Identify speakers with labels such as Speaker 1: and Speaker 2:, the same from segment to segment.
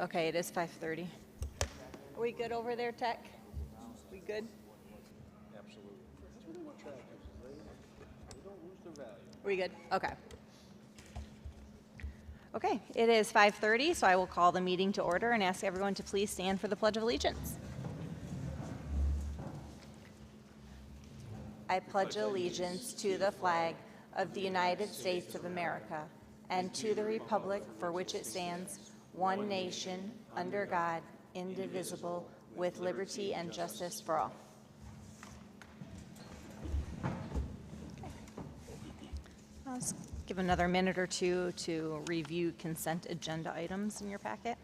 Speaker 1: Okay, it is 5:30. Are we good over there, Tech? We good?
Speaker 2: Absolutely. That's really what track is. They don't lose their value.
Speaker 1: We good? Okay. Okay, it is 5:30, so I will call the meeting to order and ask everyone to please stand for the Pledge of Allegiance. I pledge allegiance to the flag of the United States of America and to the republic for which it stands, one nation, under God, indivisible, with liberty and justice for all. Let's give another minute or two to review consent agenda items in your packet.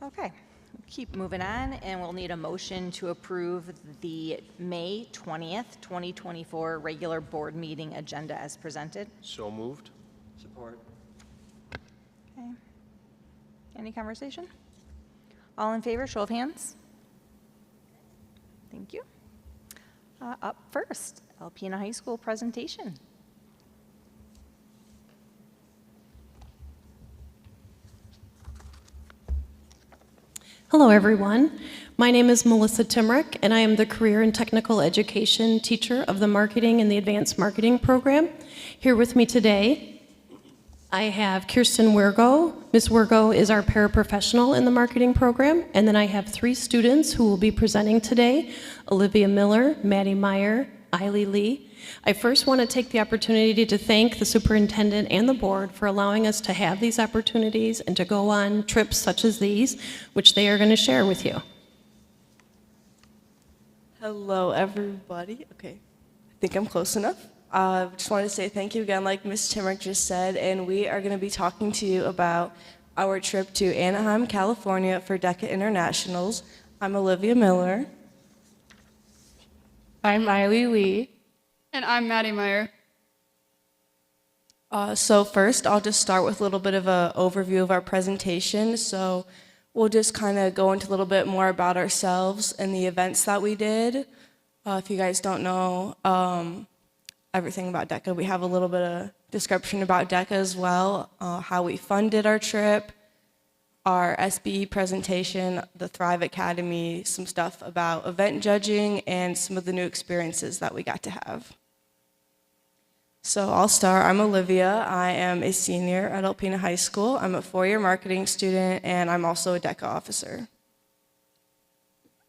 Speaker 1: Okay, keep moving on, and we'll need a motion to approve the May 20th, 2024 regular board meeting agenda as presented.
Speaker 2: So moved.
Speaker 3: Support.
Speaker 1: Okay. Any conversation? All in favor, show of hands. Thank you. Up first, Alpena High School presentation.
Speaker 4: Hello, everyone. My name is Melissa Timrick, and I am the Career and Technical Education teacher of the Marketing and the Advanced Marketing program. Here with me today, I have Kirsten Wirgo. Ms. Wirgo is our paraprofessional in the marketing program, and then I have 3 students who will be presenting today: Olivia Miller, Maddie Meyer, Eiley Lee. I first want to take the opportunity to thank the superintendent and the board for allowing us to have these opportunities and to go on trips such as these, which they are going to share with you.
Speaker 5: Hello, everybody. Okay, I think I'm close enough. Just wanted to say thank you again, like Ms. Timrick just said, and we are going to be talking to you about our trip to Anaheim, California for DECA Internationals. I'm Olivia Miller.
Speaker 6: I'm Eiley Lee.
Speaker 7: And I'm Maddie Meyer.
Speaker 5: So first, I'll just start with a little bit of an overview of our presentation. So we'll just kind of go into a little bit more about ourselves and the events that we did. If you guys don't know everything about DECA, we have a little bit of description about DECA as well, how we funded our trip, our SBE presentation, the Thrive Academy, some stuff about event judging, and some of the new experiences that we got to have. So I'll start. I'm Olivia. I am a senior at Alpena High School. I'm a 4-year marketing student, and I'm also a DECA officer.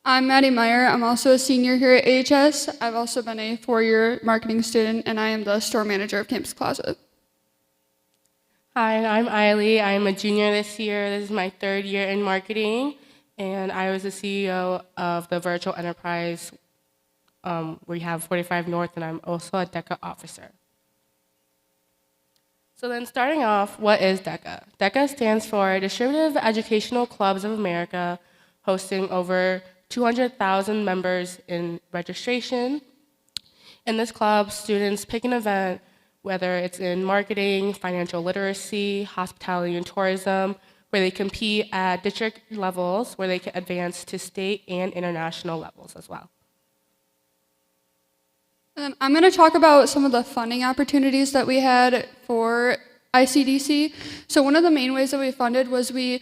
Speaker 7: I'm Maddie Meyer. I'm also a senior here at AHS. I've also been a 4-year marketing student, and I am the store manager of Campus Closet.
Speaker 6: Hi, I'm Eiley. I'm a junior this year. This is my 3rd year in marketing, and I was the CEO of the virtual enterprise. We have 45 North, and I'm also a DECA officer. So then starting off, what is DECA? DECA stands for Distributive Educational Clubs of America, hosting over 200,000 members in registration. In this club, students pick an event, whether it's in marketing, financial literacy, hospitality and tourism, where they compete at district levels, where they can advance to state and international levels as well.
Speaker 7: I'm going to talk about some of the funding opportunities that we had for ICDC. So one of the main ways that we funded was we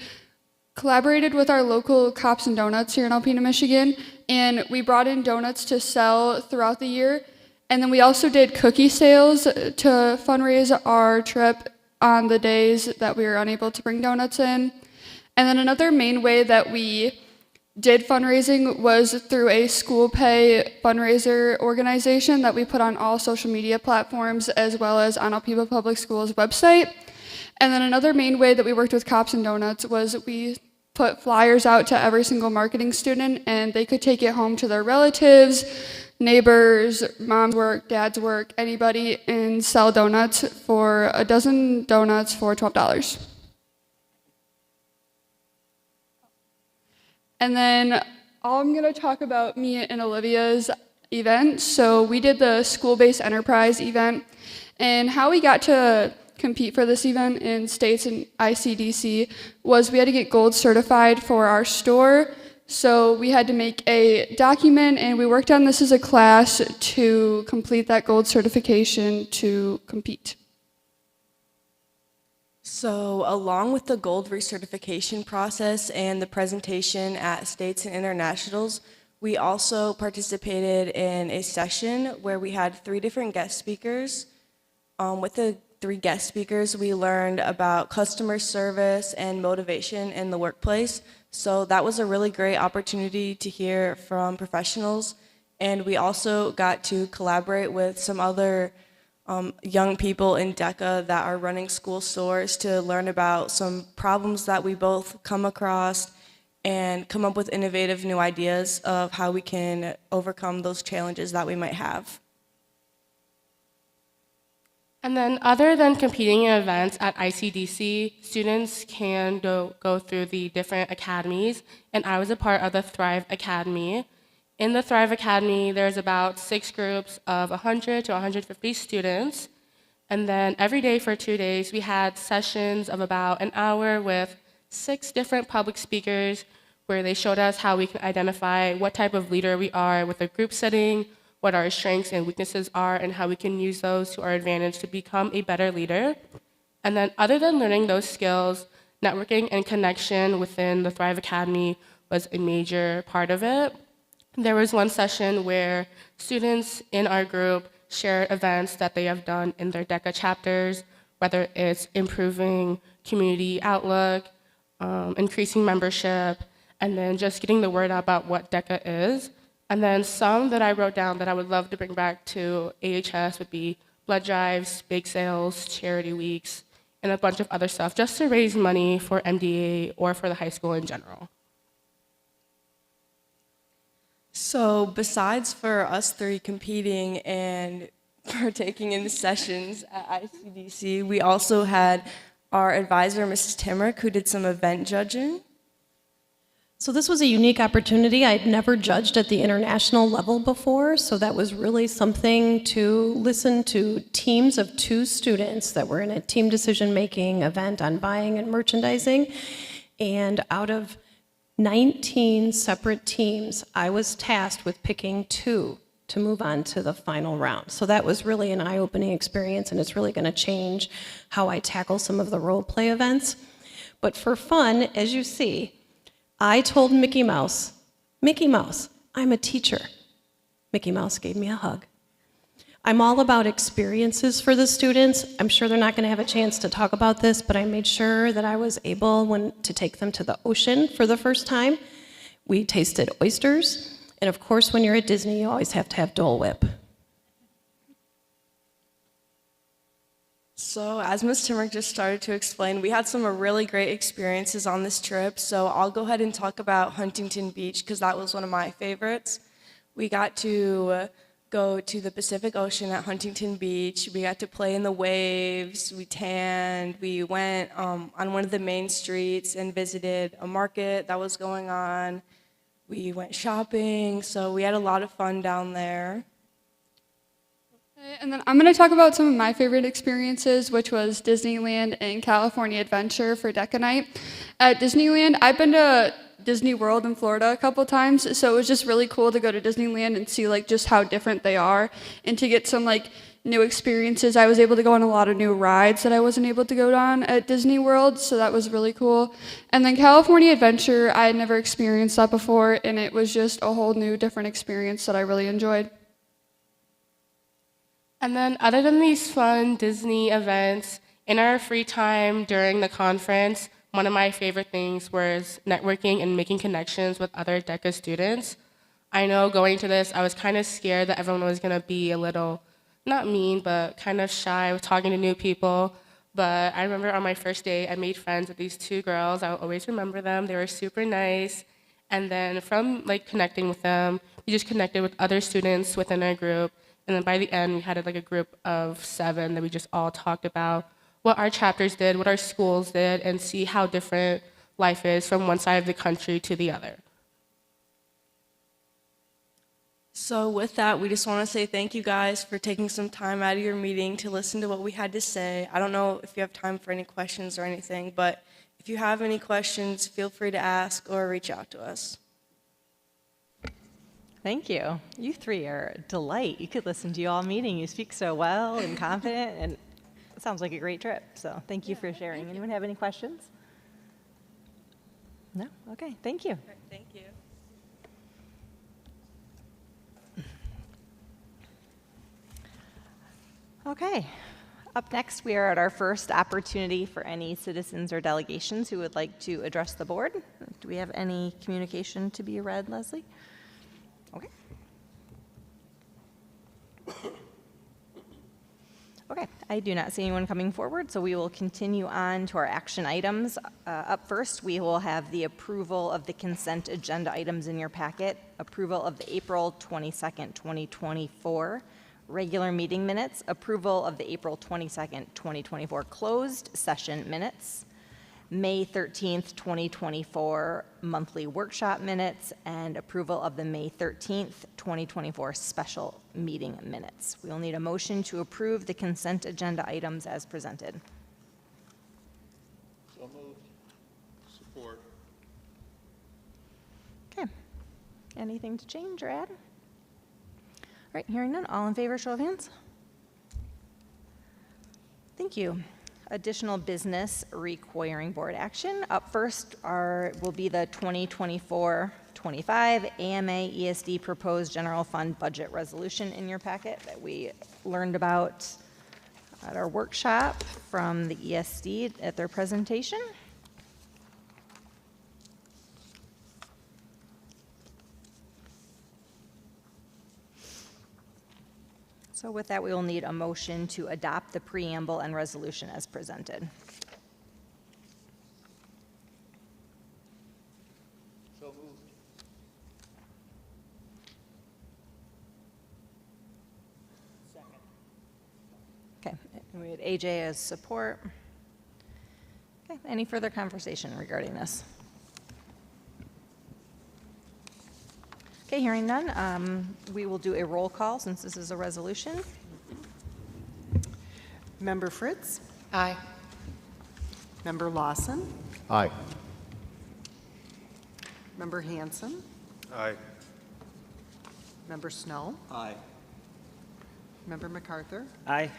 Speaker 7: collaborated with our local Cops and Donuts here in Alpena, Michigan, and we brought in donuts to sell throughout the year. And then we also did cookie sales to fundraise our trip on the days that we were unable to bring donuts in. And then another main way that we did fundraising was through a school pay fundraiser organization that we put on all social media platforms as well as on Alpena Public Schools website. And then another main way that we worked with Cops and Donuts was we put flyers out to every single marketing student, and they could take it home to their relatives, neighbors, mom's work, dad's work, anybody, and sell donuts for a dozen donuts for $12. And then I'm going to talk about me and Olivia's event. So we did the school-based enterprise event, and how we got to compete for this event in states and ICDC was we had to get gold certified for our store. So we had to make a document, and we worked on this as a class to complete that gold certification to compete.
Speaker 5: So, along with the gold recertification process and the presentation at states and internationals, we also participated in a session where we had 3 different guest speakers. With the 3 guest speakers, we learned about customer service and motivation in the workplace. So that was a really great opportunity to hear from professionals. And we also got to collaborate with some other young people in DECA that are running school stores to learn about some problems that we both come across and come up with innovative new ideas of how we can overcome those challenges that we might have.
Speaker 6: And then other than competing in events at ICDC, students can go through the different academies, and I was a part of the Thrive Academy. In the Thrive Academy, there's about 6 groups of 100 to 150 students, and then every day for 2 days, we had sessions of about an hour with 6 different public speakers where they showed us how we can identify what type of leader we are with a group setting, what our strengths and weaknesses are, and how we can use those to our advantage to become a better leader. And then other than learning those skills, networking and connection within the Thrive Academy was a major part of it. There was one session where students in our group shared events that they have done in their DECA chapters, whether it's improving community outlook, increasing membership, and then just getting the word out about what DECA is. And then some that I wrote down that I would love to bring back to AHS would be blood drives, bake sales, charity weeks, and a bunch of other stuff just to raise money for MDA or for the high school in general.
Speaker 5: So besides for us 3 competing and partaking in the sessions at ICDC, we also had our advisor, Mrs. Timrick, who did some event judging.
Speaker 4: So this was a unique opportunity. I'd never judged at the international level before, so that was really something to listen to teams of 2 students that were in a team decision-making event on buying and merchandising. And out of 19 separate teams, I was tasked with picking 2 to move on to the final round. So that was really an eye-opening experience, and it's really going to change how I tackle some of the role play events. But for fun, as you see, I told Mickey Mouse, I'm a teacher. Mickey Mouse gave me a hug. I'm all about experiences for the students. I'm sure they're not going to have a chance to talk about this, but I made sure that I was able to take them to the ocean for the first time. We tasted oysters, and of course, when you're at Disney, you always have to have Dole Whip.
Speaker 5: So as Ms. Timrick just started to explain, we had some really great experiences on this trip. So I'll go ahead and talk about Huntington Beach because that was one of my favorites. We got to go to the Pacific Ocean at Huntington Beach. We got to play in the waves. We tanned. We went on one of the main streets and visited a market that was going on. We went shopping. So we had a lot of fun down there.
Speaker 7: And then I'm going to talk about some of my favorite experiences, which was Disneyland and California Adventure for DECA night. At Disneyland, I've been to Disney World in Florida a couple times, so it was just really cool to go to Disneyland and see just how different they are and to get some new experiences. I was able to go on a lot of new rides that I wasn't able to go on at Disney World, so that was really cool. And then California Adventure, I had never experienced that before, and it was just a whole new different experience that I really enjoyed.
Speaker 6: And then other than these fun Disney events, in our free time during the conference, one of my favorite things was networking and making connections with other DECA students. I know going to this, I was kind of scared that everyone was going to be a little, not mean, but kind of shy with talking to new people. But I remember on my first day, I made friends with these 2 girls. I'll always remember them. They were super nice. And then from connecting with them, we just connected with other students within our group. And then by the end, we had a group of 7 that we just all talked about what our chapters did, what our schools did, and see how different life is from one side of the country to the other.
Speaker 5: So with that, we just want to say thank you guys for taking some time out of your meeting to listen to what we had to say. I don't know if you have time for any questions or anything, but if you have any questions, feel free to ask or reach out to us.
Speaker 1: Thank you. You three are a delight. You could listen to you all meeting. You speak so well and confident, and it sounds like a great trip. So thank you for sharing. Anyone have any questions? No? Okay, thank you.
Speaker 5: Thank you.
Speaker 1: Okay. Up next, we are at our first opportunity for any citizens or delegations who would like to address the board. Do we have any communication to be read, Leslie? Okay. Okay, I do not see anyone coming forward, so we will continue on to our action items. Up first, we will have the approval of the consent agenda items in your packet, approval of the April 22nd, 2024 regular meeting minutes, approval of the April 22nd, 2024 closed session minutes, May 13th, 2024 monthly workshop minutes, and approval of the May 13th, 2024 special meeting minutes. We will need a motion to approve the consent agenda items as presented.
Speaker 2: So moved. Support.
Speaker 1: Okay. Anything to change or add? All right, hearing none, all in favor, show of hands. Thank you. Additional business requiring board action. Up first will be the 2024-25 AMA ESD proposed general fund budget resolution in your packet that we learned about at our workshop from the ESD at their presentation. So with that, we will need a motion to adopt the preamble and resolution as presented.
Speaker 2: So moved.
Speaker 1: Okay, and we had AJ as support. Okay, any further conversation regarding this? Okay, hearing none, we will do a roll call since this is a resolution.
Speaker 3: Member Fritz?
Speaker 6: Aye.
Speaker 3: Member Lawson?
Speaker 2: Aye.
Speaker 3: Member Hanson?
Speaker 2: Aye.
Speaker 3: Member Snow?
Speaker 2: Aye.
Speaker 3: Member MacArthur?
Speaker 8: Aye.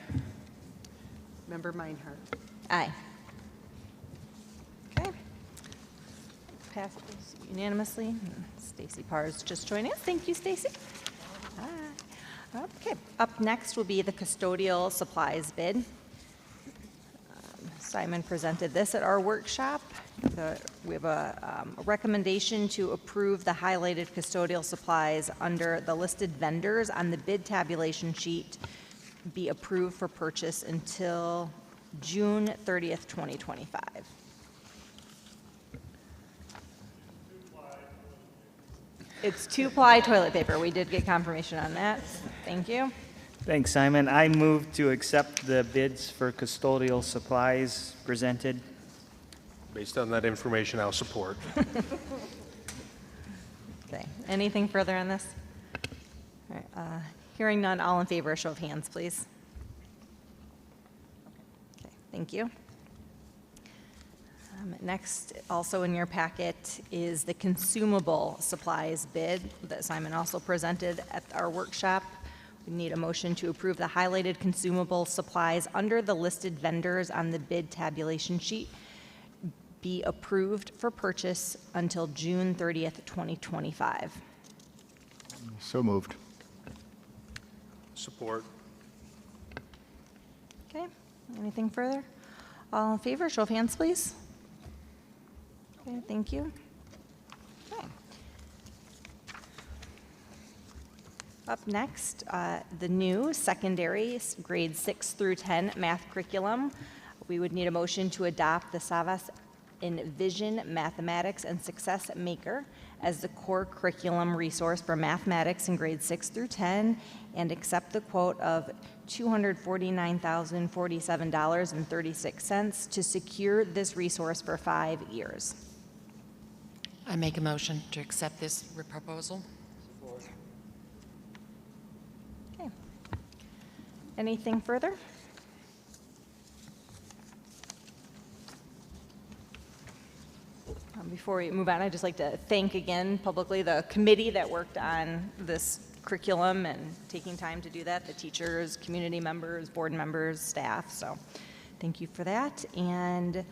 Speaker 3: Member Meinhardt?
Speaker 1: Aye. Okay. Passes unanimously. Stacy Parr is just joining us. Thank you, Stacy. Okay. Up next will be the custodial supplies bid. Simon presented this at our workshop. We have a recommendation to approve the highlighted custodial supplies under the listed vendors on the bid tabulation sheet be approved for purchase until June 30th, 2025. It's 2-ply toilet paper. We did get confirmation on that. Thank you.
Speaker 8: Thanks, Simon. I move to accept the bids for custodial supplies presented.
Speaker 2: Based on that information, I'll support.
Speaker 1: Okay. Anything further on this? All right. Hearing none, all in favor, show of hands, please. Okay. Thank you. Next, also in your packet is the consumable supplies bid that Simon also presented at our workshop. We need a motion to approve the highlighted consumable supplies under the listed vendors on the bid tabulation sheet be approved for purchase until June 30th, 2025.
Speaker 9: So moved.
Speaker 2: Support.
Speaker 1: Okay, anything further? All in favor, show of hands, please. Okay, thank you. Okay. Up next, the new secondary grades 6 through 10 math curriculum. We would need a motion to adopt the Savas Envision Mathematics and Success Maker as the core curriculum resource for mathematics in grades 6 through 10 and accept the quote of $249,047.36 to secure this resource for 5 years.
Speaker 10: I make a motion to accept this proposal.
Speaker 1: Anything further? Before we move on, I'd just like to thank again publicly the committee that worked on this curriculum and taking time to do that, the teachers, community members, board members, staff. So thank you for that. And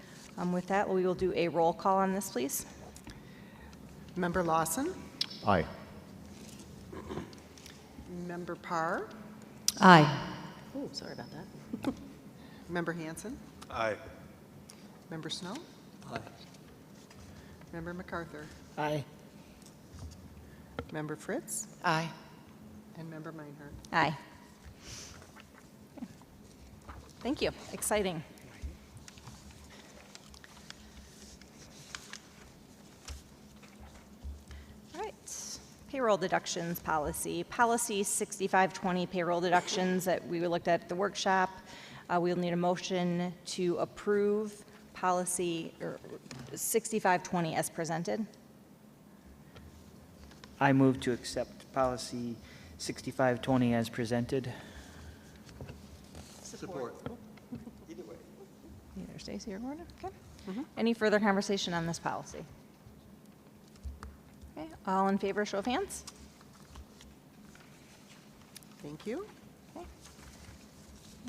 Speaker 1: with that, we will do a roll call on this, please.
Speaker 3: Member Lawson?
Speaker 9: Aye.
Speaker 3: Member Parr?
Speaker 4: Aye. Oh, sorry about that.
Speaker 3: Member Hanson?
Speaker 2: Aye.
Speaker 3: Member Snow?
Speaker 2: Aye.
Speaker 3: Member MacArthur?
Speaker 8: Aye.
Speaker 3: Member Fritz?
Speaker 4: Aye.
Speaker 3: And Member Meinhardt?
Speaker 1: Aye. Thank you. Exciting. All right. Payroll deductions policy. Policy 6520 payroll deductions that we looked at the workshop. We'll need a motion to approve policy 6520 as presented.
Speaker 8: I move to accept policy 6520 as presented.
Speaker 2: Support. Either way.
Speaker 1: Either Stacy or Gordon. Okay. Any further conversation on this policy? Okay. All in favor, show of hands.
Speaker 3: Thank you.
Speaker 1: Okay.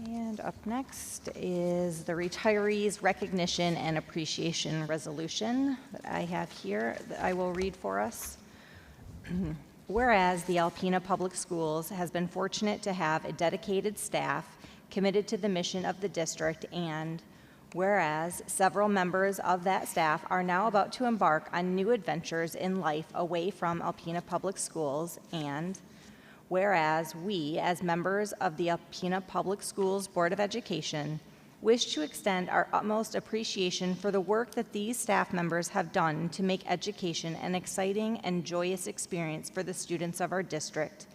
Speaker 1: And up next is the Retirees Recognition and Appreciation Resolution that I have here that I will read for us. Whereas the Alpena Public Schools has been fortunate to have a dedicated staff committed to the mission of the district, and whereas several members of that staff are now about to embark on new adventures in life away from Alpena Public Schools, and whereas we, as members of the Alpena Public Schools Board of Education, wish to extend our utmost appreciation for the work that these staff members have done to make education an exciting and joyous experience for the students of our district.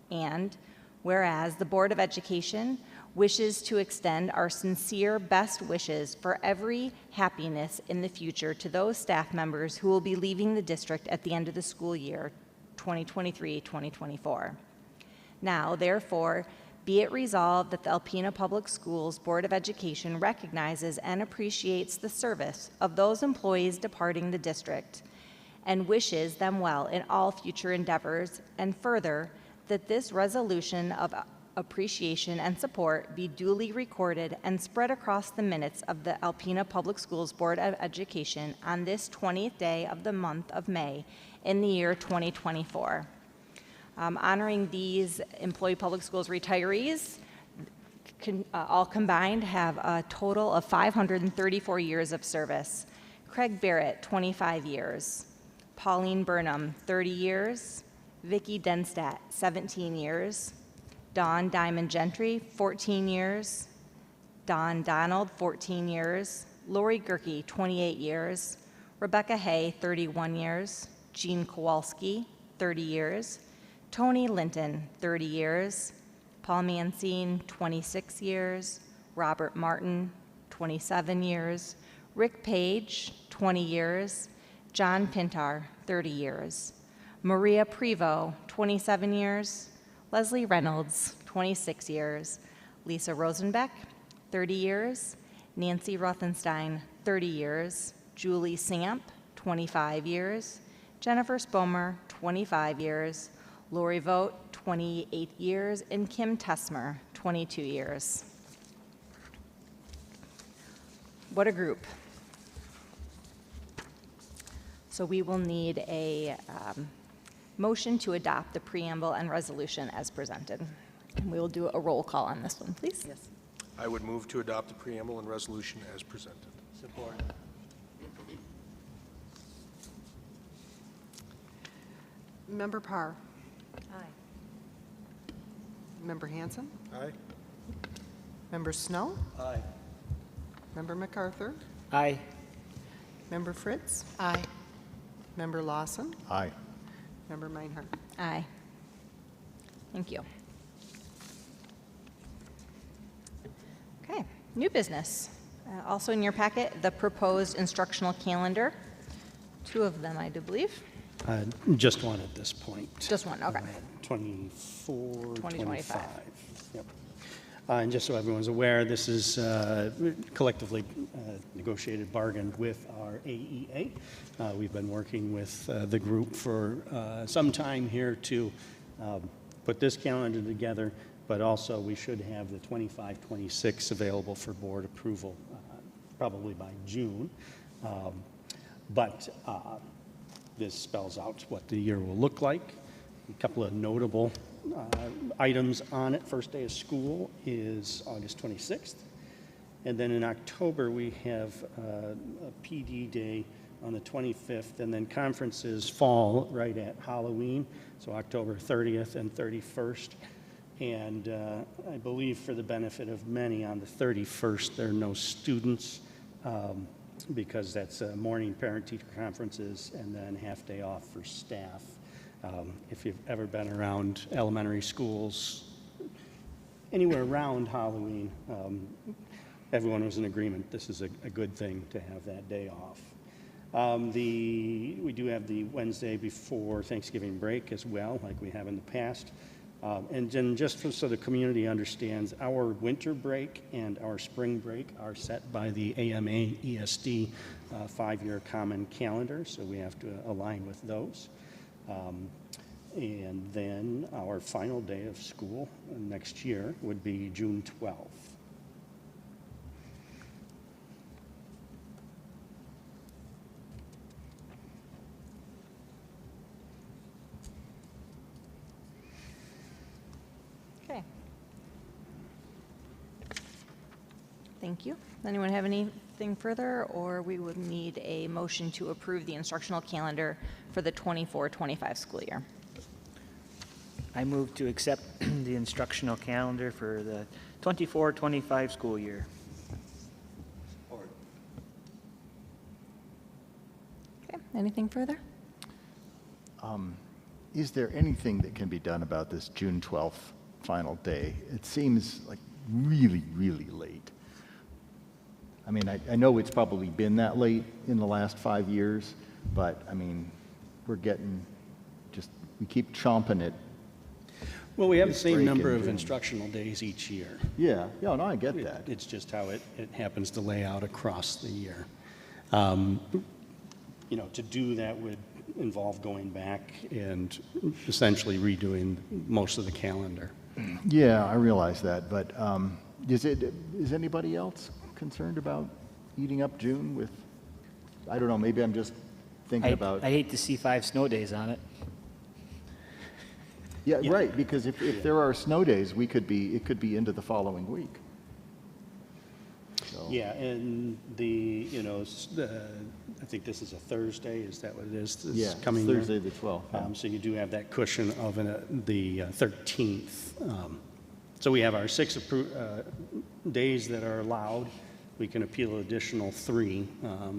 Speaker 1: And whereas the Board of Education wishes to extend our sincere best wishes for every happiness in the future to those staff members who will be leaving the district at the end of the school year 2023-2024. Now, therefore, be it resolved that the Alpena Public Schools Board of Education recognizes and appreciates the service of those employees departing the district and wishes them well in all future endeavors, and further, that this resolution of appreciation and support be duly recorded and spread across the minutes of the Alpena Public Schools Board of Education on this 20th day of the month of May in the year 2024. Honoring these employee public schools retirees, all combined have a total of 534 years of service. Craig Barrett, 25 years. Pauline Burnham, 30 years. Vicki Denstadt, 17 years. Dawn Diamond Gentry, 14 years. Don Donald, 14 years. Lori Gerke, 28 years. Rebecca Hay, 31 years. Jean Kowalski, 30 years. Tony Linton, 30 years. Paul Mancine, 26 years. Robert Martin, 27 years. Rick Page, 20 years. John Pintar, 30 years. Maria Prevost, 27 years. Leslie Reynolds, 26 years. Lisa Rosenbeck, 30 years. Nancy Rothenstein, 30 years. Julie Samp, 25 years. Jennifer Spomer, 25 years. Lori Vogt, 28 years, and Kim Tesmer, 22 years. What a group. So we will need a motion to adopt the preamble and resolution as presented. And we will do a roll call on this one, please.
Speaker 3: Yes.
Speaker 2: I would move to adopt the preamble and resolution as presented. Support.
Speaker 3: Member Parr?
Speaker 1: Aye.
Speaker 3: Member Hanson?
Speaker 2: Aye.
Speaker 3: Member Snow?
Speaker 2: Aye.
Speaker 3: Member MacArthur?
Speaker 8: Aye.
Speaker 3: Member Fritz?
Speaker 4: Aye.
Speaker 3: Member Lawson?
Speaker 9: Aye.
Speaker 3: Member Meinhardt?
Speaker 1: Aye. Thank you. Okay, new business. Also in your packet, the proposed instructional calendar. Two of them, I do believe.
Speaker 10: Just one at this point.
Speaker 1: Just one, okay.
Speaker 10: 24,
Speaker 1: 2025.
Speaker 10: 25. Yep. And just so everyone's aware, this is collectively negotiated, bargained with our AEA. We've been working with the group for some time here to put this calendar together, but also we should have the 25-26 available for board approval probably by June. But this spells out what the year will look like. A couple of notable items on it. First day of school is August 26th. And then in October, we have a PD day on the 25th, and then conferences fall right at Halloween, so October 30th and 31st. And I believe for the benefit of many, on the 31st, there are no students because that's morning parent-teacher conferences and then half day off for staff. If you've ever been around elementary schools, anywhere around Halloween, everyone was in agreement. This is a good thing to have that day off. We do have the Wednesday before Thanksgiving break as well, like we have in the past. And then just so the community understands, our winter break and our spring break are set by the AMA ESD 5-year common calendar, so we have to align with those. And then our final day of school next year would be June 12th.
Speaker 1: Okay. Thank you. Anyone have anything further, or we would need a motion to approve the instructional calendar for the 24-25 school year?
Speaker 8: I move to accept the instructional calendar for the 24-25 school year.
Speaker 1: Okay. Anything further?
Speaker 9: Is there anything that can be done about this June 12th final day? It seems like really, really late. I mean, I know it's probably been that late in the last 5 years, but I mean, we keep chomping it.
Speaker 10: Well, we have the
Speaker 9: It's
Speaker 10: same number
Speaker 9: breaking
Speaker 10: of
Speaker 9: June.
Speaker 10: instructional days each year.
Speaker 9: Yeah, no, I get that.
Speaker 10: It's just how it happens to lay out across the year. You know, to do that would involve going back and essentially redoing most of the calendar.
Speaker 9: Yeah, I realize that, but is anybody else concerned about eating up June with, I don't know, maybe I'm just thinking about.
Speaker 8: I hate to see 5 snow days on it.
Speaker 9: Yeah, right, because if there are snow days, it could be into the following week. So,
Speaker 10: Yeah, and I think this is a Thursday, is that what it is? This
Speaker 9: yeah,
Speaker 10: coming
Speaker 9: it's
Speaker 10: year?
Speaker 9: Thursday the 12th. yeah.
Speaker 10: So you do have that cushion of the 13th. So we have our 6 days that are allowed. We can appeal an additional 3,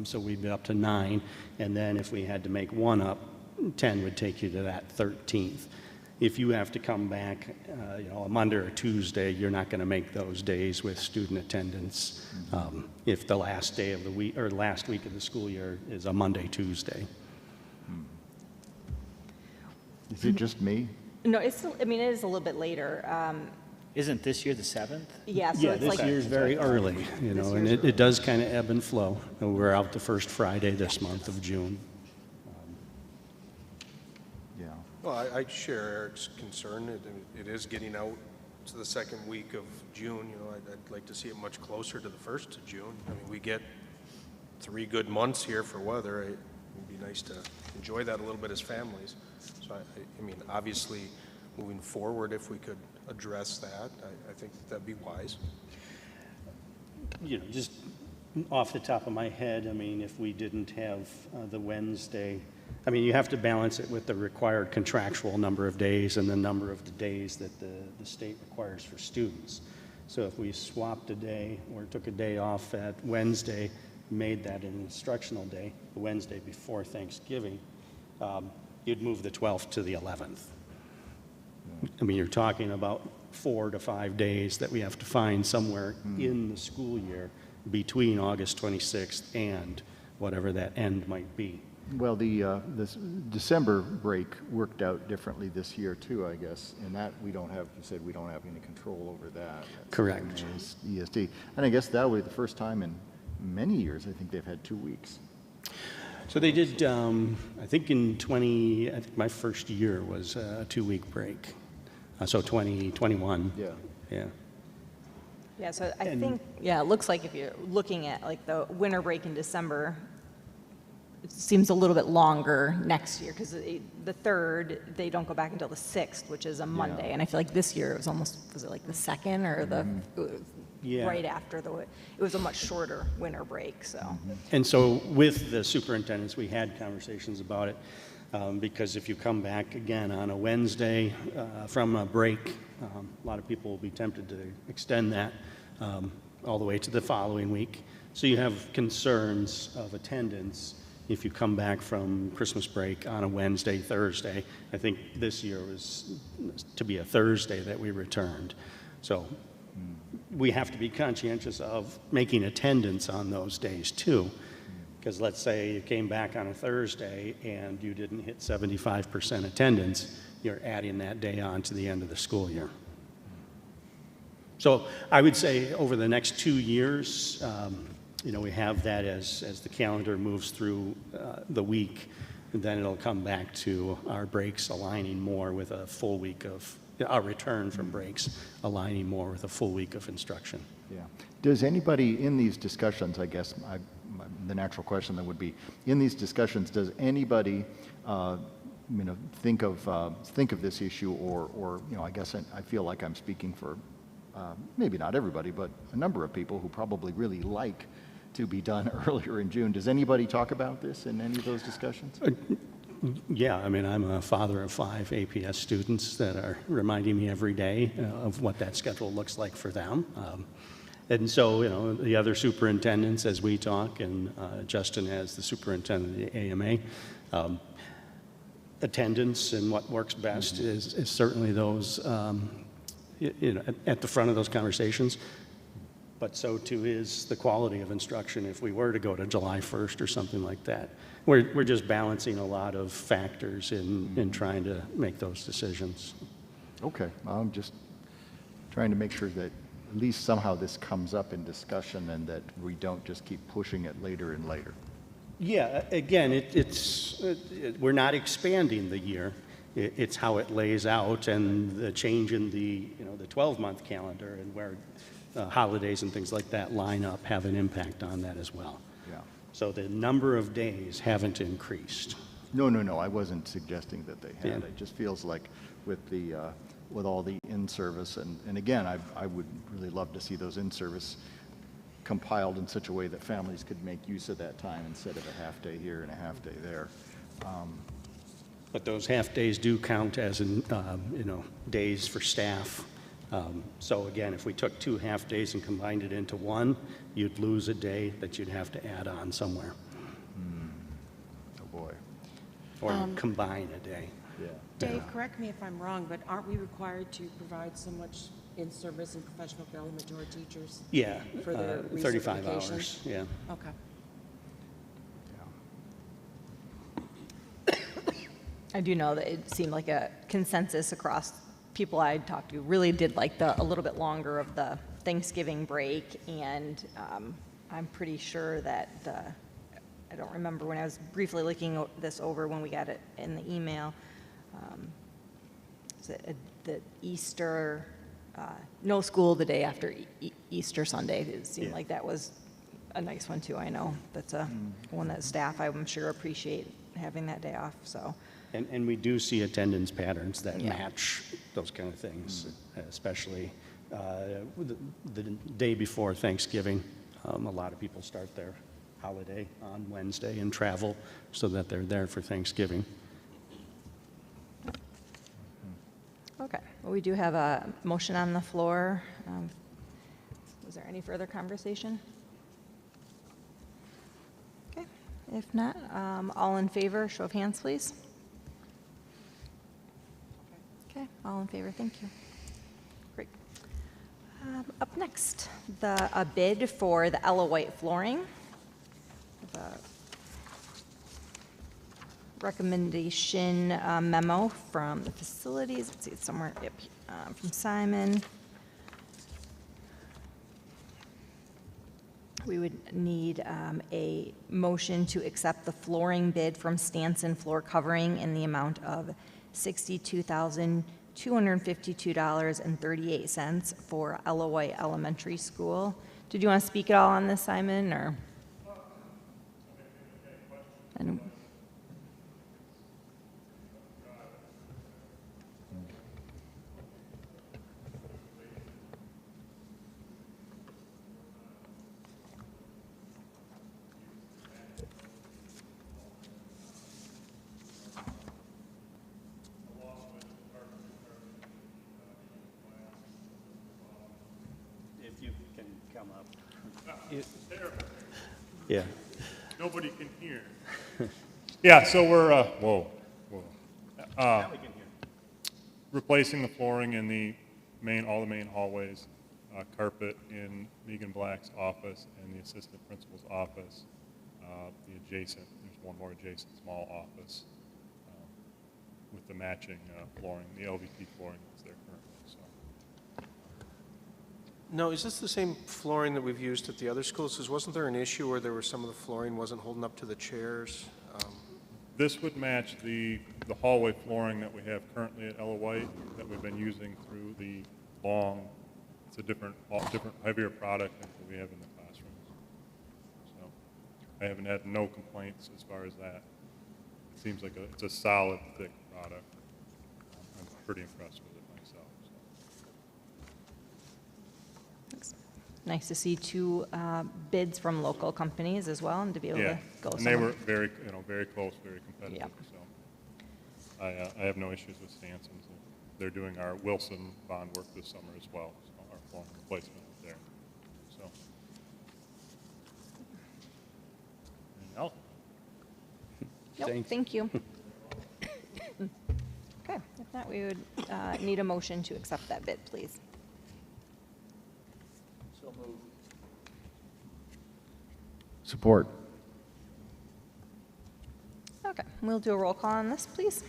Speaker 10: so we'd be up to 9. And then if we had to make 1 up, 10 would take you to that 13th. If you have to come back, a Monday or Tuesday, you're not going to make those days with student attendance. If the last day of the week or last week of the school year is a Monday, Tuesday.
Speaker 9: Is it just me?
Speaker 1: No, it is a little bit later.
Speaker 8: Isn't this year the 7th?
Speaker 1: Yeah, so
Speaker 10: Yeah,
Speaker 1: it's
Speaker 10: this
Speaker 1: like,
Speaker 10: year's very early, and it does kind of ebb and flow. We're out the first Friday this month of June.
Speaker 9: Yeah.
Speaker 2: Well, I share Eric's concern. It is getting out to the second week of June. I'd like to see it much closer to the 1st of June. I mean, we get 3 good months here for weather. It'd be nice to enjoy that a little bit as families. So, I mean, obviously, moving forward, if we could address that, I think that'd be wise.
Speaker 10: Just off the top of my head, I mean, if we didn't have the Wednesday, I mean, you have to balance it with the required contractual number of days and the number of the days that the state requires for students. So if we swapped a day or took a day off at Wednesday, made that an instructional day, the Wednesday before Thanksgiving, you'd move the 12th to the 11th. I mean, you're talking about 4 to 5 days that we have to find somewhere in the school year between August 26th and whatever that end might be.
Speaker 9: Well, this December break worked out differently this year too, I guess, and that we don't have, you said we don't have any control over that. That's
Speaker 10: Correct.
Speaker 9: ESD. And I guess that would be the first time in many years, I think they've had 2 weeks.
Speaker 10: So they did, I think I think my first year was a 2-week break. So 2021.
Speaker 9: Yeah.
Speaker 10: Yeah.
Speaker 1: Yeah, so I
Speaker 10: And-
Speaker 1: think, yeah, it looks like if you're looking at like the winter break in December, it seems a little bit longer next year because the 3rd, they don't go back until the 6th, which is a Monday. And I feel like this year it was almost, was it like the 2nd or the,
Speaker 10: Yeah.
Speaker 1: right after it was a much shorter winter break, so.
Speaker 10: And so with the superintendents, we had conversations about it, because if you come back again on a Wednesday from a break, a lot of people will be tempted to extend that all the way to the following week. So you have concerns of attendance if you come back from Christmas break on a Wednesday, Thursday. I think this year was to be a Thursday that we returned. So we have to be conscientious of making attendance on those days too. Because let's say you came back on a Thursday and you didn't hit 75% attendance, you're adding that day on to the end of the school year. So I would say over the next 2 years, we have that as the calendar moves through the week, and then it'll come back to our breaks aligning more with a full week of, our return from breaks aligning more with a full week of instruction.
Speaker 9: Yeah. Does anybody in these discussions, I guess, the natural question then would be, in these discussions, does anybody, think of this issue, or I guess I feel like I'm speaking for maybe not everybody, but a number of people who probably really like to be done earlier in June. Does anybody talk about this in any of those discussions?
Speaker 10: Yeah, I'm a father of 5 APS students that are reminding me every day of what that schedule looks like for them. And so, the other superintendents, as we talk, and Justin as the superintendent of the AMA, attendance and what works best is certainly those, at the front of those conversations. But so too is the quality of instruction if we were to go to July 1st or something like that. We're just balancing a lot of factors in trying to make those decisions.
Speaker 9: Okay, I'm just trying to make sure that at least somehow this comes up in discussion and that we don't just keep pushing it later and later.
Speaker 10: Yeah, again, we're not expanding the year. It's how it lays out, and the change in the 12-month calendar and where holidays and things like that line up have an impact on that as well.
Speaker 9: Yeah.
Speaker 10: So the number of days haven't increased.
Speaker 9: No, I wasn't suggesting that they had.
Speaker 10: Yeah.
Speaker 9: It just feels like with all the in-service, and again, I would really love to see those in-service compiled in such a way that families could make use of that time instead of a half day here and a half day there.
Speaker 10: But those half days do count as days for staff. So again, if we took 2 half days and combined it into one, you'd lose a day that you'd have to add on somewhere.
Speaker 9: Oh boy.
Speaker 10: Or combine a day.
Speaker 9: Yeah.
Speaker 11: Dave, correct me if I'm wrong, but aren't we required to provide so much in-service and professional development to our teachers?
Speaker 10: Yeah,
Speaker 11: For their
Speaker 10: 35
Speaker 11: recertification?
Speaker 10: hours, yeah.
Speaker 11: Okay.
Speaker 1: I do know that it seemed like a consensus across people I talked to really did like a little bit longer of the Thanksgiving break, and I'm pretty sure that I don't remember when I was briefly looking this over when we got it in the email. The Easter, no school the day after Easter Sunday. It seemed like that was a nice one too. I know that's one that staff I'm sure appreciate having that day off. So.
Speaker 10: And we do see attendance patterns that
Speaker 1: Yeah.
Speaker 10: match those kind of things, especially the day before Thanksgiving. A lot of people start their holiday on Wednesday and travel so that they're there for Thanksgiving.
Speaker 1: Okay, well, we do have a motion on the floor. Was there any further conversation? Okay, if not, all in favor, show of hands, please. Okay, all in favor, thank you. Great. Up next, a bid for the Ella White flooring. recommendation memo from the facilities. Let's see, it's somewhere up from Simon. We would need a motion to accept the flooring bid from Stanson Floor Covering in the amount of $62,252.38 for Eloy Elementary School. Did you want to speak at all on this, Simon, or? And-
Speaker 10: If you can come up. Yeah.
Speaker 12: Nobody can hear. Yeah, so we're, whoa. Replacing the flooring in all the main hallways, carpet in Megan Black's office and the assistant principal's office. There's one more adjacent small office with the matching flooring, the LVP flooring that's there currently, so.
Speaker 2: No, is this the same flooring that we've used at the other schools? Because wasn't there an issue where there was some of the flooring wasn't holding up to the chairs?
Speaker 12: This would match the hallway flooring that we have currently at Ella White that we've been using through the long, it's a different heavier product than what we have in the classrooms. So I haven't had no complaints as far as that. It seems like it's a solid, thick product. I'm pretty impressed with it myself. So.
Speaker 1: Nice to see two bids from local companies as well, and to be able to go
Speaker 12: and
Speaker 1: somewhere.
Speaker 12: they were very close, very competitive.
Speaker 1: Yep.
Speaker 12: So I have no issues with Stanson's. They're doing our Wilson bond work this summer as well, so our flooring replacement is there. So. Anything else?
Speaker 1: Nope, thank you. Okay, if not, we would need a motion to accept that bid, please.
Speaker 9: Support.
Speaker 1: Okay, we'll do a roll call on this, please.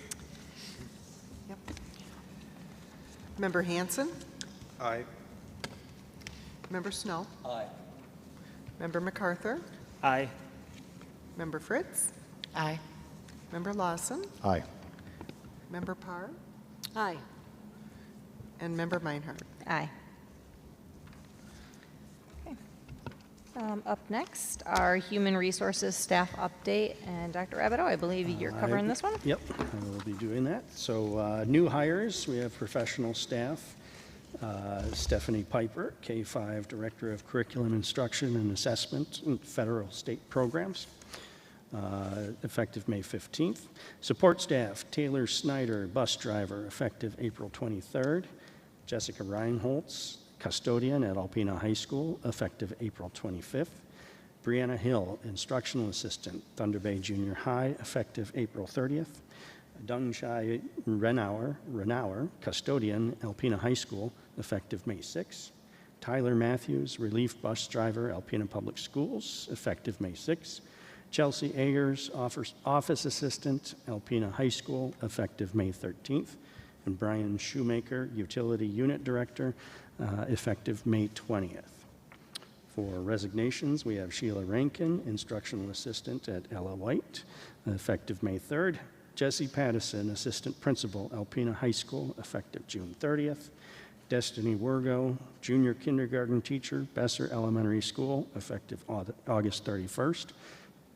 Speaker 3: Yep. Member Hanson?
Speaker 2: Aye.
Speaker 3: Member Snow? Aye. Member MacArthur?
Speaker 8: Aye.
Speaker 3: Member Fritz?
Speaker 11: Aye.
Speaker 3: Member Lawson?
Speaker 9: Aye.
Speaker 3: Member Parr?
Speaker 11: Aye.
Speaker 3: And Member Meinhardt.
Speaker 1: Aye. Okay. Up next, our Human Resources Staff Update, and Dr. Abido, I believe you're covering this one?
Speaker 10: Yep, I will be doing that. So new hires, we have professional staff. Stephanie Piper, K-5 Director of Curriculum Instruction and Assessment in Federal State Programs, effective May 15th. Support staff, Taylor Snyder, bus driver, effective April 23rd. Jessica Reinholtz, custodian at Alpena High School, effective April 25th. Brianna Hill, instructional assistant, Thunder Bay Junior High, effective April 30th. Dungshai Renauer, custodian, Alpena High School, effective May 6th. Tyler Matthews, relief bus driver, Alpena Public Schools, effective May 6th. Chelsea Ayers, office assistant, Alpena High School, effective May 13th. And Brian Shoemaker, utility unit director, effective May 20th. For resignations, we have Sheila Rankin, instructional assistant at Ella White, effective May 3rd. Jesse Pattison, assistant principal, Alpena High School, effective June 30th. Destiny Wergo, junior kindergarten teacher, Besser Elementary School, effective August 31st.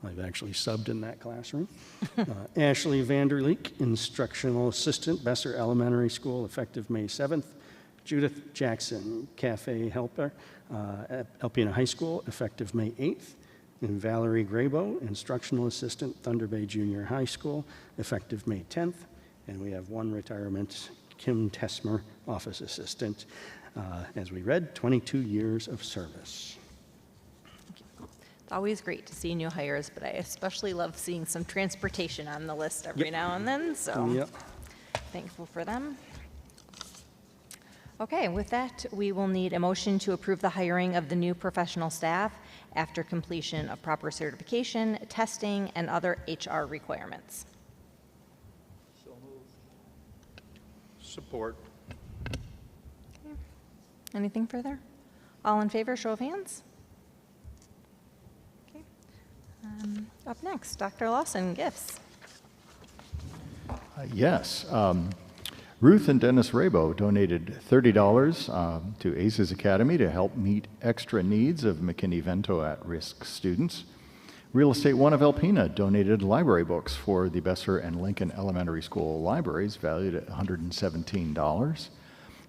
Speaker 10: I've actually subbed in that classroom. Ashley Vanderleek, instructional assistant, Besser Elementary School, effective May 7th. Judith Jackson, cafe helper, at Alpena High School, effective May 8th. And Valerie Grabo, instructional assistant, Thunder Bay Junior High School, effective May 10th. And we have one retirement, Kim Tesmer, office assistant, as we read, 22 years of service.
Speaker 1: It's always great to see new hires, but I especially love seeing some transportation on the list every now and then, so
Speaker 10: Yep.
Speaker 1: thankful for them. Okay, with that, we will need a motion to approve the hiring of the new professional staff after completion of proper certification, testing, and other HR requirements.
Speaker 2: Support.
Speaker 1: Anything further? All in favor, show of hands. Okay. Up next, Dr. Lawson, gifts.
Speaker 9: Yes. Ruth and Dennis Rabo donated $30 to ACES Academy to help meet extra needs of McKinney-Vento at-risk students. Real Estate One of Alpena donated library books for the Besser and Lincoln Elementary School libraries, valued at $117.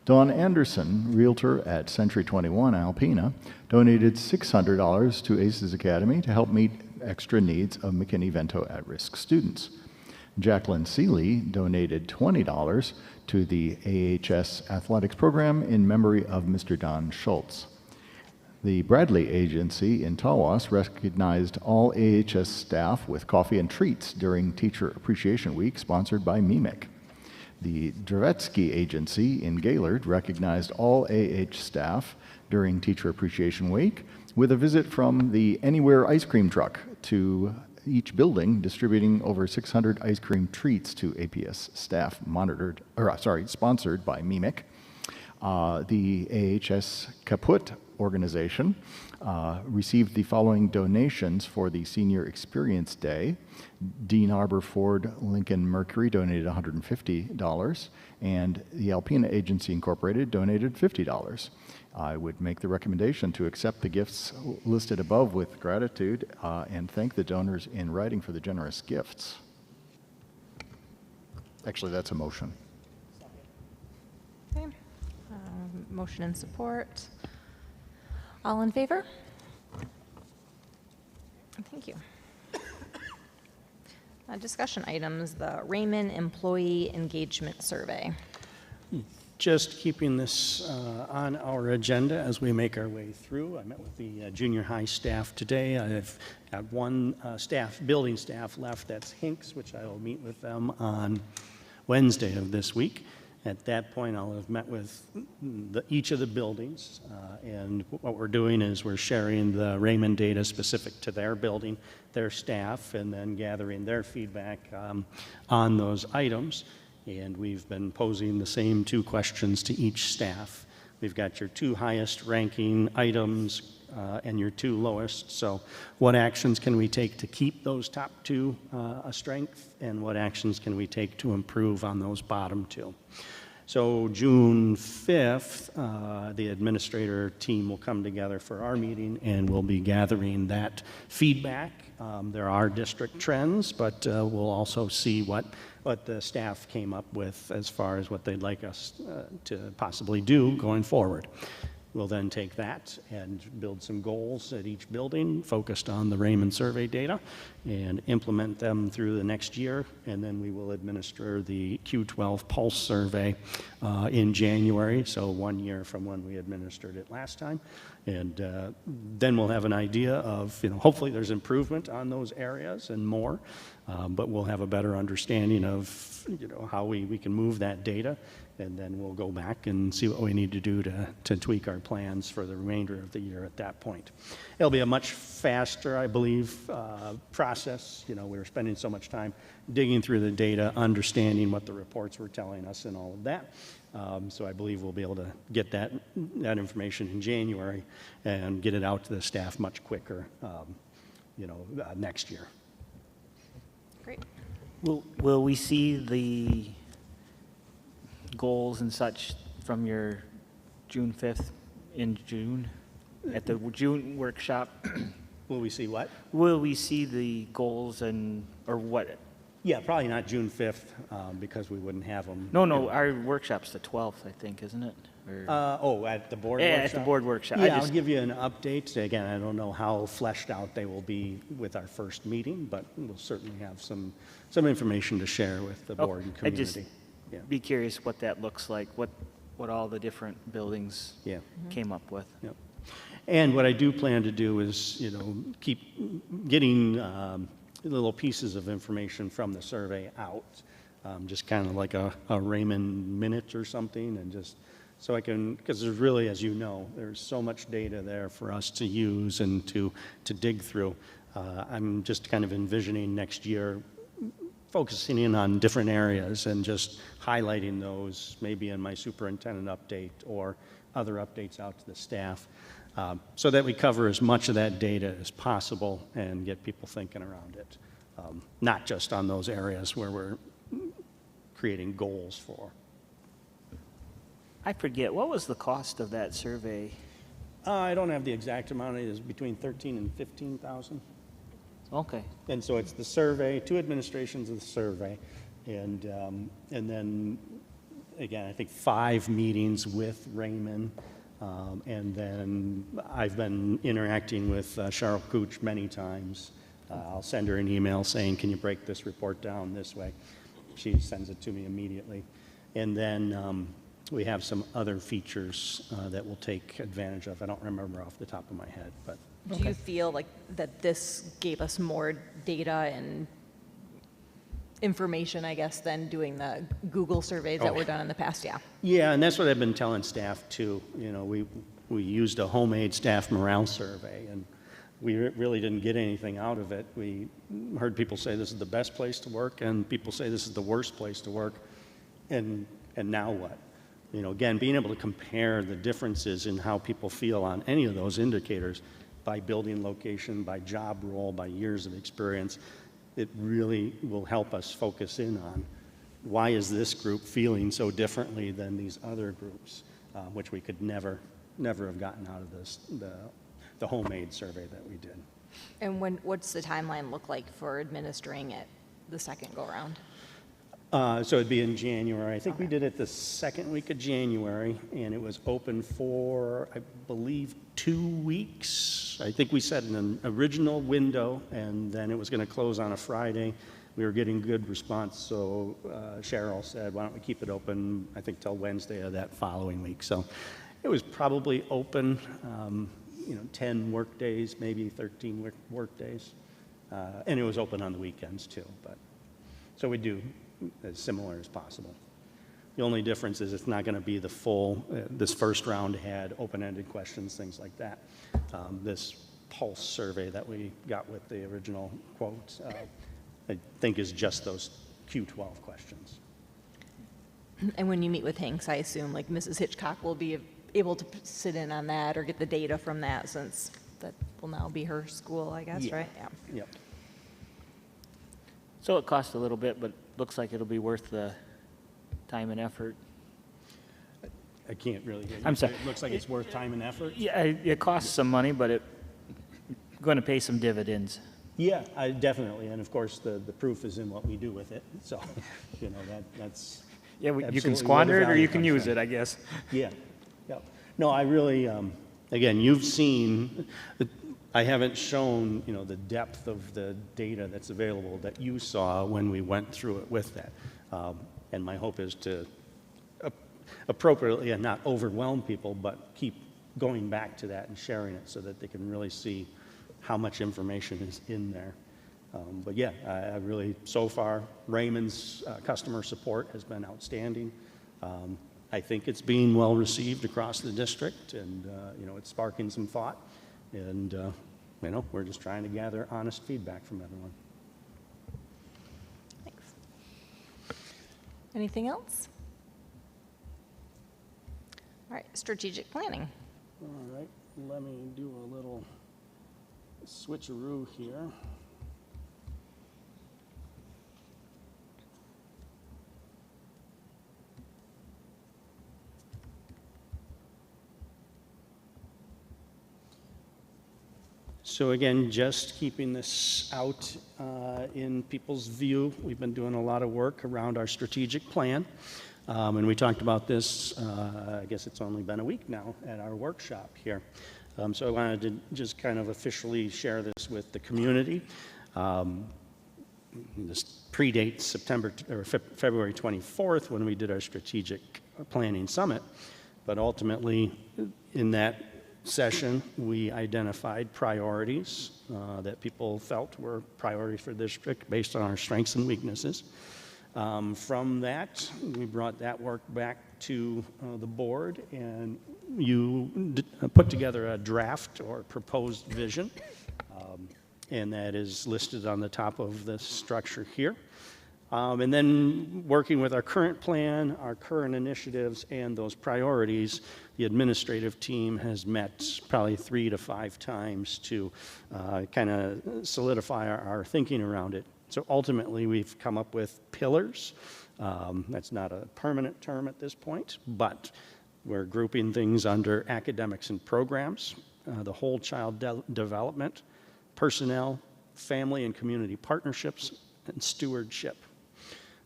Speaker 9: Dawn Anderson, realtor at Century 21 Alpena, donated $600 to ACES Academy to help meet extra needs of McKinney-Vento at-risk students. Jacqueline Seeley donated $20 to the AHS athletics program in memory of Mr. Don Schultz. The Bradley Agency in Tawas recognized all AHS staff with coffee and treats during Teacher Appreciation Week, sponsored by MEMIC. The Dravetsky Agency in Gaylord recognized all AH staff during Teacher Appreciation Week with a visit from the Anywhere ice cream truck to each building, distributing over 600 ice cream treats to APS staff sponsored by MEMIC. The AHS Kaput organization received the following donations for the Senior Experience Day. Dean Arbor Ford Lincoln Mercury donated $150, and the Alpena Agency Incorporated donated $50. I would make the recommendation to accept the gifts listed above with gratitude and thank the donors in writing for the generous gifts. Actually, that's a motion.
Speaker 1: Okay. Motion and support. All in favor? Thank you. Discussion items, the Raymond Employee Engagement Survey.
Speaker 10: Just keeping this on our agenda as we make our way through. I met with the junior high staff today. I've got one building staff left, that's Hinks, which I will meet with them on Wednesday of this week. At that point, I'll have met with each of the buildings, and what we're doing is we're sharing the Raymond data specific to their building, their staff, and then gathering their feedback on those items. And we've been posing the same two questions to each staff. We've got your two highest ranking items and your two lowest. So what actions can we take to keep those top two a strength, and what actions can we take to improve on those bottom two? So June 5th, the administrator team will come together for our meeting, and we'll be gathering that feedback. There are district trends, but we'll also see what the staff came up with as far as what they'd like us to possibly do going forward. We'll then take that and build some goals at each building focused on the Raymond survey data and implement them through the next year. And then we will administer the Q12 Pulse survey in January, so 1 year from when we administered it last time. And then we'll have an idea of, hopefully there's improvement on those areas and more, but we'll have a better understanding of, how we can move that data. And then we'll go back and see what we need to do to tweak our plans for the remainder of the year at that point. It'll be a much faster, I believe, process. We were spending so much time digging through the data, understanding what the reports were telling us and all of that. So I believe we'll be able to get that information in January and get it out to the staff much quicker, next year.
Speaker 1: Great.
Speaker 8: Will we see the goals and such from your June 5th in June at the June workshop?
Speaker 10: Will we see what?
Speaker 8: Will we see the goals or what?
Speaker 10: Yeah, probably not June 5th because we wouldn't have them.
Speaker 8: No, our workshop's the 12th, I think, isn't it?
Speaker 10: At the board workshop?
Speaker 8: Yeah, at the board workshop.
Speaker 10: Yeah, I'll give you an update. Again, I don't know how fleshed out they will be with our first meeting, but we'll certainly have some information to share with the board and community.
Speaker 8: Be curious what that looks like, what all the different buildings came up with.
Speaker 10: Yep. And what I do plan to do is, keep getting little pieces of information from the survey out, just kind of like a Raymond minute or something, and just so I can, because there's really, as you know, there's so much data there for us to use and to dig through. I'm just kind of envisioning next year focusing in on different areas and just highlighting those, maybe in my superintendent update or other updates out to the staff, so that we cover as much of that data as possible and get people thinking around it, not just on those areas where we're creating goals for.
Speaker 8: I forget, what was the cost of that survey?
Speaker 10: I don't have the exact amount. It is between 13 and 15,000.
Speaker 8: Okay.
Speaker 10: And so it's the survey, 2 administrations of the survey, and then, again, I think 5 meetings with Raymond, and then I've been interacting with Cheryl Cooch many times. I'll send her an email saying, can you break this report down this way? She sends it to me immediately. And then we have some other features that we'll take advantage of. I don't remember off the top of my head, but.
Speaker 13: Do you feel like that this gave us more data and information, I guess, than doing the Google surveys that were done in the past? Yeah.
Speaker 10: Yeah, and that's what I've been telling staff too. You know, we used a homemade staff morale survey, and we really didn't get anything out of it. We heard people say this is the best place to work, and people say this is the worst place to work, and now what? You know, again, being able to compare the differences in how people feel on any of those indicators by building location, by job role, by years of experience, it really will help us focus in on why is this group feeling so differently than these other groups, which we could never have gotten out of this, the homemade survey that we did.
Speaker 13: And what's the timeline look like for administering it the second go around?
Speaker 10: So it'd be in January. I think we did it the second week of January, and it was open for, I believe, 2 weeks. I think we set an original window, and then it was going to close on a Friday. We were getting good response, so Cheryl said, why don't we keep it open, I think, till Wednesday of that following week. So it was probably open, 10 work days, maybe 13 work days. And it was open on the weekends, too. So we do as similar as possible. The only difference is it's not going to be the full, this first round had open-ended questions, things like that. This pulse survey that we got with the original quotes, I think is just those Q12 questions.
Speaker 13: And when you meet with Hanks, I assume like Mrs. Hitchcock will be able to sit in on that or get the data from that, since that will now be her school, I guess, right? Yeah.
Speaker 10: Yep.
Speaker 8: So it costs a little bit, but looks like it'll be worth the time and effort.
Speaker 10: I can't really hear you.
Speaker 8: I'm sorry.
Speaker 10: It looks like it's worth time and effort?
Speaker 8: Yeah, it costs some money, but it's going to pay some dividends.
Speaker 10: Yeah, definitely. And of course, the proof is in what we do with it. So, that's.
Speaker 8: Yeah, you can
Speaker 10: absolutely
Speaker 8: squander
Speaker 10: where
Speaker 8: it
Speaker 10: the
Speaker 8: or you
Speaker 10: value
Speaker 8: can
Speaker 10: comes
Speaker 8: use
Speaker 10: from.
Speaker 8: it, I guess.
Speaker 10: Yeah. Yep. No, I really, again, you've seen, I haven't shown, the depth of the data that's available that you saw when we went through it with that. And my hope is to appropriately and not overwhelm people, but keep going back to that and sharing it so that they can really see how much information is in there. But yeah, I really, so far, Raymond's customer support has been outstanding. I think it's being well received across the district, and it's sparking some thought. And we're just trying to gather honest feedback from everyone.
Speaker 13: Thanks. Anything else? All right, strategic planning.
Speaker 10: All right, let me do a little switcheroo here. So again, just keeping this out in people's view, we've been doing a lot of work around our strategic plan. And we talked about this, I guess it's only been a week now, at our workshop here. So I wanted to just kind of officially share this with the community. This predates February 24th when we did our strategic planning summit. But ultimately, in that session, we identified priorities that people felt were priorities for the district based on our strengths and weaknesses. From that, we brought that work back to the board, and you put together a draft or proposed vision, and that is listed on the top of the structure here. And then working with our current plan, our current initiatives, and those priorities, the administrative team has met probably 3 to 5 times to kind of solidify our thinking around it. So ultimately, we've come up with pillars. That's not a permanent term at this point, but we're grouping things under academics and programs, the whole child development, personnel, family and community partnerships, and stewardship.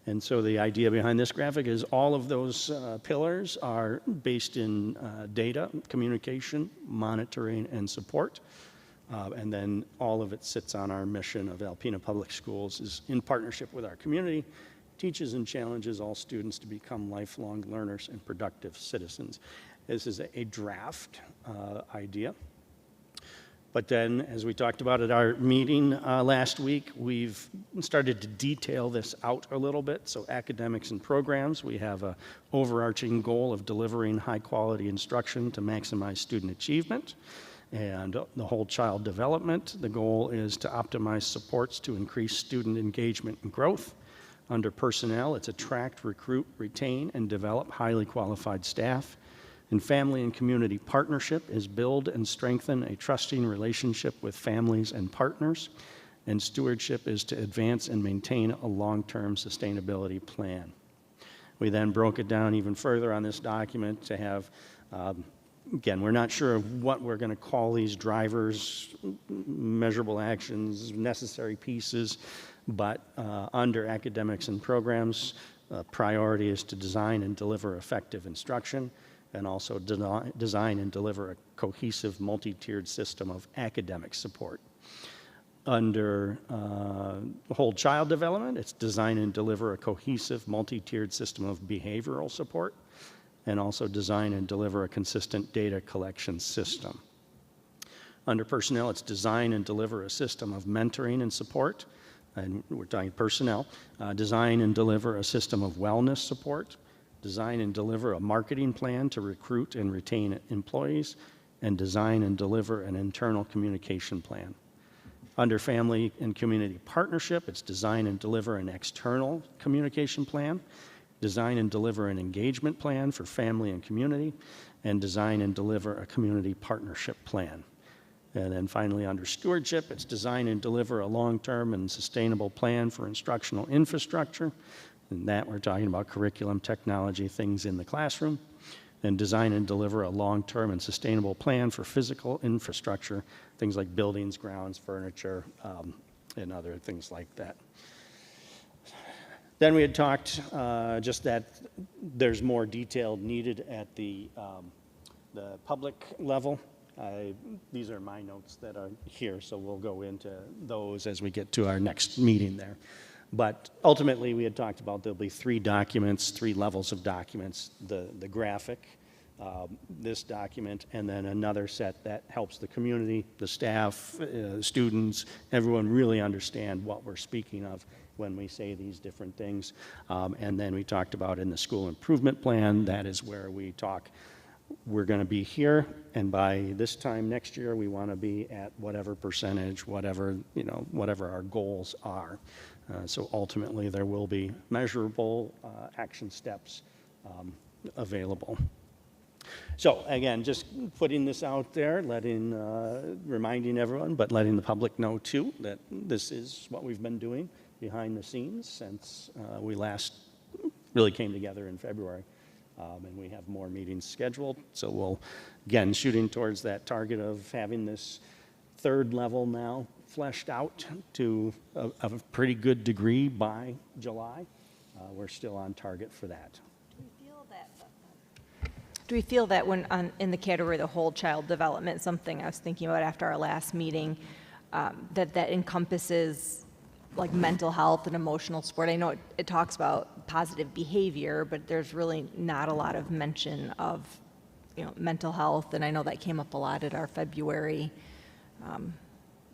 Speaker 10: And so the idea behind this graphic is all of those pillars are based in data, communication, monitoring, and support. And then all of it sits on our mission of Alpena Public Schools, is in partnership with our community, teaches and challenges all students to become lifelong learners and productive citizens. This is a draft idea. But then, as we talked about at our meeting last week, we've started to detail this out a little bit. So academics and programs, we have an overarching goal of delivering high-quality instruction to maximize student achievement. And the whole child development, the goal is to optimize supports to increase student engagement and growth. Under personnel, it's attract, recruit, retain, and develop highly qualified staff. And family and community partnership is build and strengthen a trusting relationship with families and partners. And stewardship is to advance and maintain a long-term sustainability plan. We then broke it down even further on this document to have, again, we're not sure of what we're going to call these drivers, measurable actions, necessary pieces, but under academics and programs, priority is to design and deliver effective instruction, and also design and deliver a cohesive multi-tiered system of academic support. Under whole child development, it's design and deliver a cohesive multi-tiered system of behavioral support, and also design and deliver a consistent data collection system. Under personnel, it's design and deliver a system of mentoring and support, and we're talking personnel, design and deliver a system of wellness support, design and deliver a marketing plan to recruit and retain employees, and design and deliver an internal communication plan. Under family and community partnership, it's design and deliver an external communication plan, design and deliver an engagement plan for family and community, and design and deliver a community partnership plan. And then finally, under stewardship, it's design and deliver a long-term and sustainable plan for instructional infrastructure. And that we're talking about curriculum, technology, things in the classroom. And design and deliver a long-term and sustainable plan for physical infrastructure, things like buildings, grounds, furniture, and other things like that. Then we had talked just that there's more detail needed at the public level. These are my notes that are here, so we'll go into those as we get to our next meeting there. But ultimately, we had talked about there'll be 3 documents, 3 levels of documents, the graphic, this document, and then another set that helps the community, the staff, students, everyone really understand what we're speaking of when we say these different things. And then we talked about in the school improvement plan, that is where we talk, we're going to be here, and by this time next year, we want to be at whatever percentage, whatever our goals are. So ultimately, there will be measurable action steps available. So again, just putting this out there, reminding everyone, but letting the public know too that this is what we've been doing behind the scenes since we last really came together in February. And we have more meetings scheduled. So we'll, again, shooting towards that target of having this 3rd level now fleshed out to a pretty good degree by July. We're still on target for that.
Speaker 1: Do we feel that when in the category of the whole child development, something I was thinking about after our last meeting, that encompasses like mental health and emotional support? I know it talks about positive behavior, but there's really not a lot of mention of mental health, and I know that came up a lot at our February.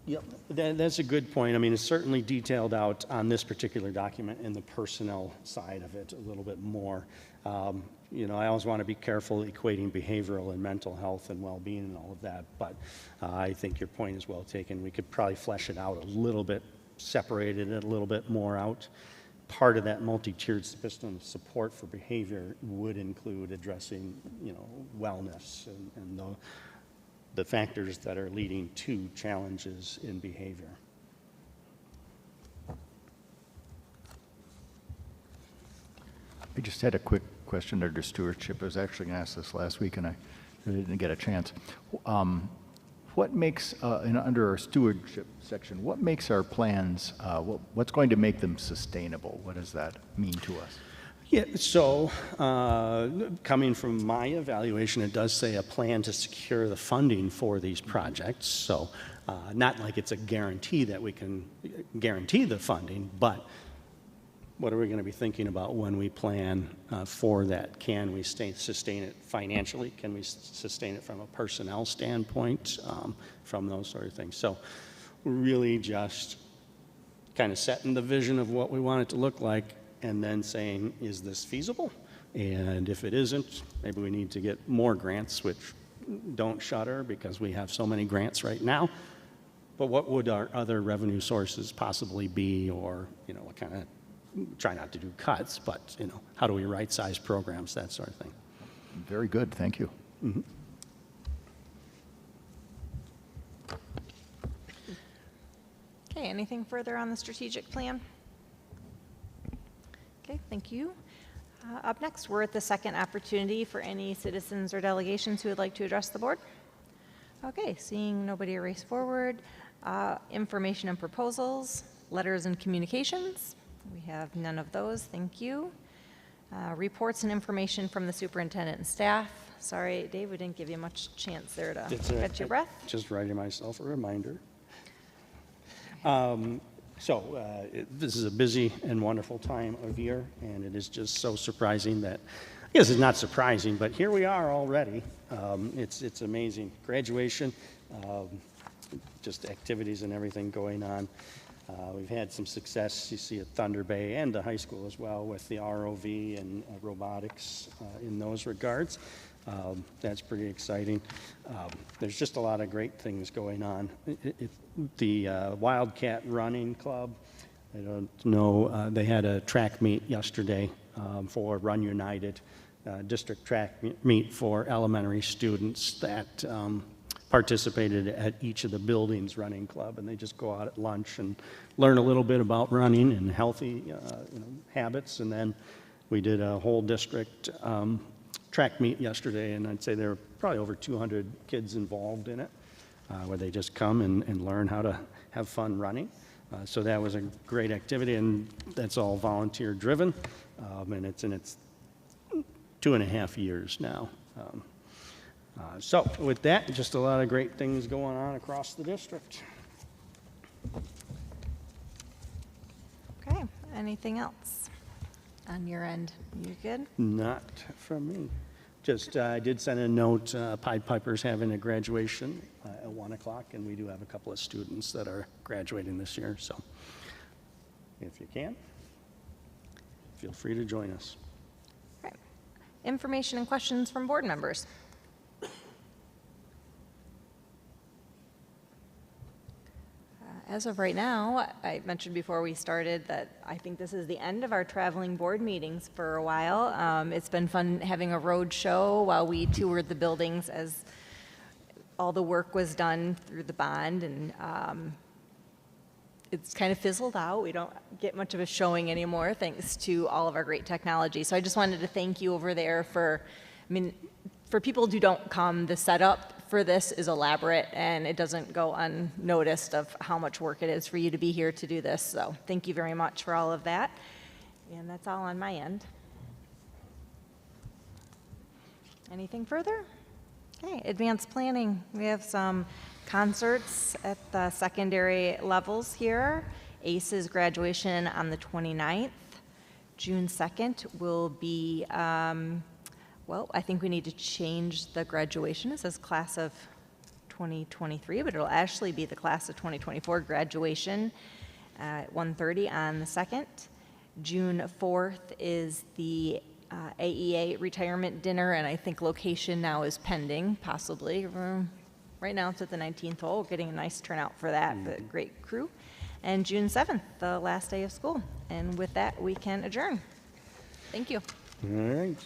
Speaker 10: Yep, that's a good point. I mean, it's certainly detailed out on this particular document in the personnel side of it a little bit more. I always want to be careful equating behavioral and mental health and well-being and all of that, but I think your point is well taken. We could probably flesh it out a little bit, separate it a little bit more out. part of that multi-tiered system of support for behavior would include addressing, wellness and the factors that are leading to challenges in behavior.
Speaker 9: I just had a quick question under stewardship. I was actually going to ask this last week, and I really didn't get a chance. What makes, under our stewardship section, what makes our plans, what's going to make them sustainable? What does that mean to us?
Speaker 10: Yeah, so coming from my evaluation, it does say a plan to secure the funding for these projects. So not like it's a guarantee that we can guarantee the funding, but what are we going to be thinking about when we plan for that? Can we sustain it financially? Can we sustain it from a personnel standpoint, from those sort of things? So really just kind of setting the vision of what we want it to look like and then saying, is this feasible? And if it isn't, maybe we need to get more grants, which don't shutter because we have so many grants right now. But what would our other revenue sources possibly be, or, what kind of, try not to do cuts, but, how do we right-size programs, that sort of thing.
Speaker 9: Very good, thank you.
Speaker 10: Mm-hmm.
Speaker 1: Okay, anything further on the strategic plan? Okay, thank you. Up next, we're at the second opportunity for any citizens or delegations who would like to address the board. Okay, seeing nobody race forward, information and proposals, letters and communications. We have none of those, thank you. Reports and information from the superintendent and staff. Sorry, Dave, we didn't give you much chance there to catch your breath.
Speaker 10: Just writing myself a reminder. This is a busy and wonderful time of year, and it is just so surprising that, I guess it's not surprising, but here we are already. It's amazing. Graduation, just activities and everything going on. We've had some success, you see, at Thunder Bay and the high school as well with the ROV and robotics in those regards. That's pretty exciting. There's just a lot of great things going on. The Wildcat Running Club, I don't know, they had a track meet yesterday for Run United, district track meet for elementary students that participated at each of the buildings running club, and they just go out at lunch and learn a little bit about running and healthy habits. And then we did a whole district track meet yesterday, and I'd say there were probably over 200 kids involved in it, where they just come and learn how to have fun running. So that was a great activity, and that's all volunteer driven, and it's in its 2.5 years now. So with that, just a lot of great things going on across the district.
Speaker 1: Okay, anything else on your end? You good?
Speaker 10: Not from me. Just, I did send a note, Pied Piper's having a graduation at 1 o'clock, and we do have a couple of students that are graduating this year, so if you can, feel free to join us.
Speaker 1: Okay. Information and questions from board members. As of right now, I mentioned before we started that I think this is the end of our traveling board meetings for a while. It's been fun having a road show while we toured the buildings as all the work was done through the bond, and it's kind of fizzled out. We don't get much of a showing anymore thanks to all of our great technology. So I just wanted to thank you over there for, for people who don't come, the setup for this is elaborate, and it doesn't go unnoticed of how much work it is for you to be here to do this. So thank you very much for all of that. And that's all on my end. Anything further? Okay, advanced planning. We have some concerts at the secondary levels here. ACE's graduation on the 29th. June 2nd will be well, I think we need to change the graduation. It says class of 2023, but it'll actually be the class of 2024 graduation at 1:30 on the 2nd. June 4th is the AEA retirement dinner, and I think location now is pending, possibly. Right now it's at the 19th hole. We're getting a nice turnout for that, but great crew. and June 7th, the last day of school. And with that, we can adjourn. Thank you.
Speaker 10: All right.